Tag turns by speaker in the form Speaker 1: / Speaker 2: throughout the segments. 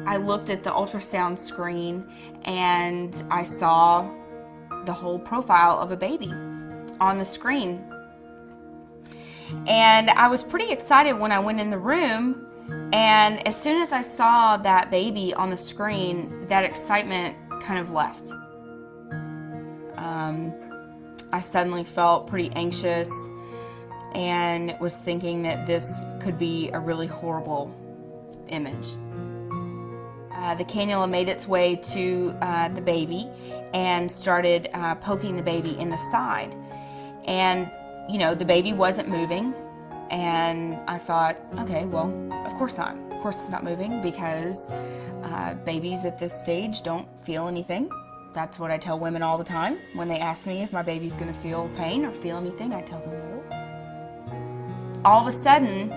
Speaker 1: I looked at the ultrasound screen and I saw the whole profile of a baby on the screen. And I was pretty excited when I went in the room, and as soon as I saw that baby on the screen, that excitement kind of left. I suddenly felt pretty anxious and was thinking that this could be a really horrible image. The cannula made its way to the baby and started poking the baby in the side. And, you know, the baby wasn't moving. And I thought, okay, well, of course not. Of course it's not moving, because babies at this stage don't feel anything. That's what I tell women all the time. When they ask me if my baby's gonna feel pain or feel anything, I tell them no. All of a sudden,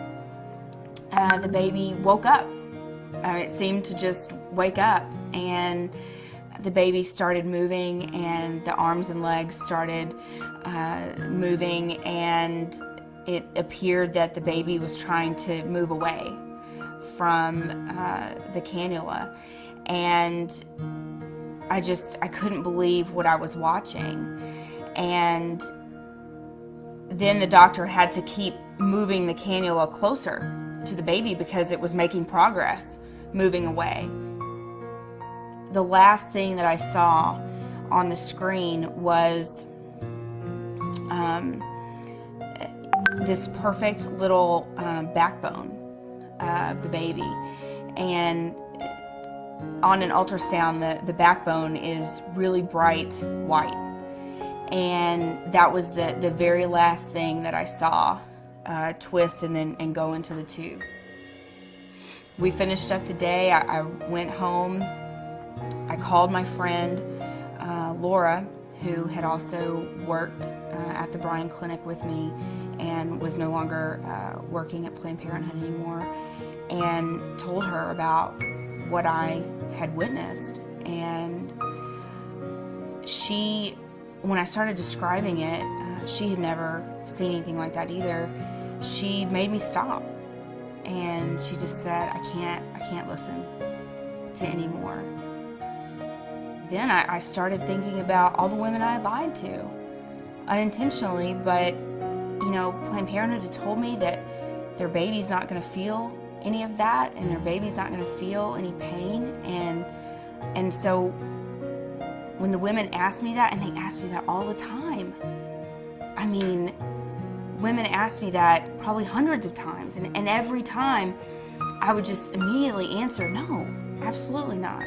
Speaker 1: the baby woke up. It seemed to just wake up, and the baby started moving, and the arms and legs started moving, and it appeared that the baby was trying to move away from the cannula. And I couldn't believe what I was watching. And then the doctor had to keep moving the cannula closer to the baby because it was making progress, moving away. The last thing that I saw on the screen was this perfect little backbone of the baby. And on an ultrasound, the backbone is really bright white. And that was the very last thing that I saw twist and go into the tube. We finished up the day. I went home. I called my friend Laura, who had also worked at the Bryan Clinic with me and was no longer working at Planned Parenthood anymore, and told her about what I had witnessed. And she, when I started describing it, she had never seen anything like that either. She made me stop, and she just said, I can't listen to any more. Then I started thinking about all the women I had lied to, unintentionally, but you know, Planned Parenthood had told me that their baby's not going to feel any of that, and their baby's not going to feel any pain. And so when the women asked me that, and they asked me that all the time, I mean, women asked me that probably hundreds of times, and every time I would just immediately answer, no, absolutely not,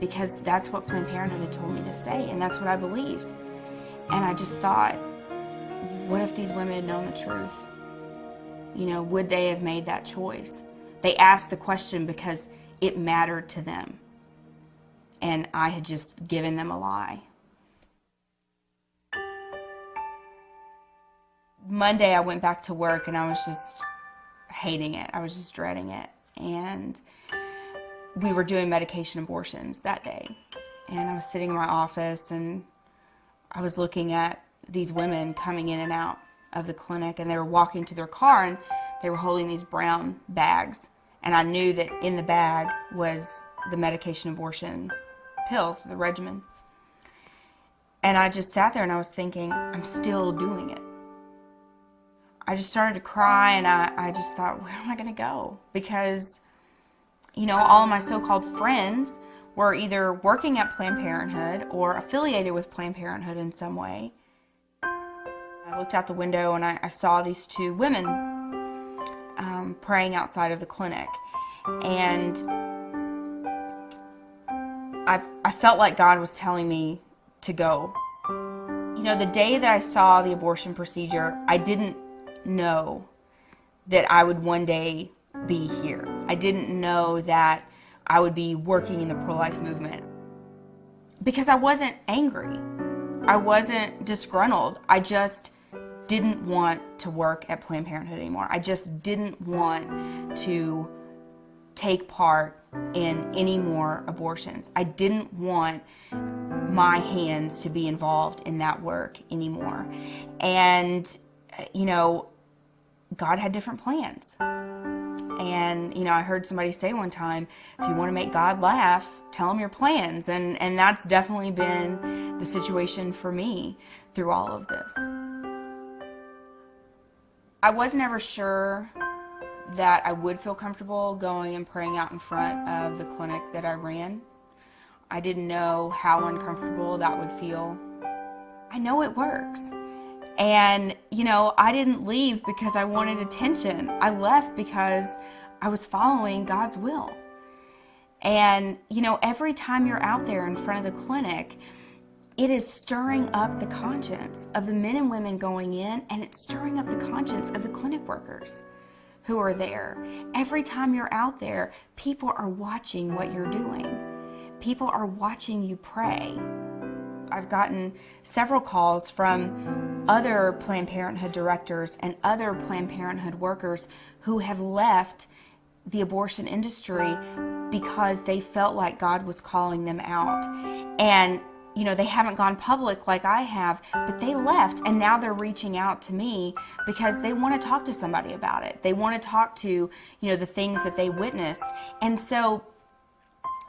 Speaker 1: because that's what Planned Parenthood had told me to say, and that's what I believed. And I just thought, what if these women had known the truth? You know, would they have made that choice? They asked the question because it mattered to them, and I had just given them a lie. Monday I went back to work, and I was just hating it. I was just dreading it. And we were doing medication abortions that day. And I was sitting in my office, and I was looking at these women coming in and out of the clinic, and they were walking to their car, and they were holding these brown bags. And I knew that in the bag was the medication abortion pills, the regimen. And I just sat there and I was thinking, I'm still doing it. I just started to cry, and I just thought, where am I going to go? Because, you know, all of my so-called friends were either working at Planned Parenthood or affiliated with Planned Parenthood in some way. I looked out the window, and I saw these two women praying outside of the clinic. And I felt like God was telling me to go. You know, the day that I saw the abortion procedure, I didn't know that I would one day be here. I didn't know that I would be working in the pro-life movement, because I wasn't angry. I wasn't disgruntled. I just didn't want to work at Planned Parenthood anymore. I just didn't want to take part in any more abortions. I didn't want my hands to be involved in that work anymore. And, you know, God had different plans. And, I heard somebody say one time, if you want to make God laugh, tell him your plans. And that's definitely been the situation for me through all of this. I was never sure that I would feel comfortable going and praying out in front of the clinic that I ran. I didn't know how uncomfortable that would feel. I know it works. And, I didn't leave because I wanted attention. I left because I was following God's will. And, every time you're out there in front of the clinic, it is stirring up the conscience of the men and women going in, and it's stirring up the conscience of the clinic workers who are there. Every time you're out there, people are watching what you're doing. People are watching you pray. I've gotten several calls from other Planned Parenthood directors and other Planned Parenthood workers who have left the abortion industry because they felt like God was calling them out. And, they haven't gone public like I have, but they left, and now they're reaching out to me because they want to talk to somebody about it. They want to talk to, the things that they witnessed. And so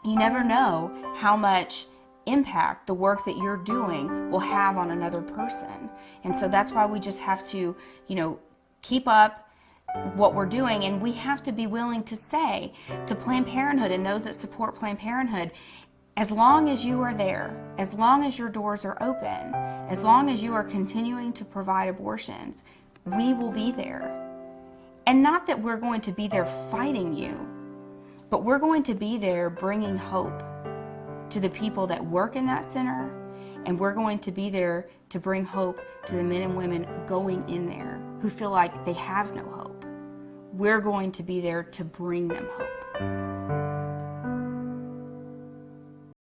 Speaker 1: you never know how much impact the work that you're doing will have on another person. And so that's why we just have to, keep up what we're doing, and we have to be willing to say to Planned Parenthood and those that support Planned Parenthood, as long as you are there, as long as your doors are open, as long as you are continuing to provide abortions, we will be there. And not that we're going to be there fighting you, but we're going to be there bringing hope to the people that work in that center, and we're going to be there to bring hope to the men and women going in there who feel like they have no hope. We're going to be there to bring them hope.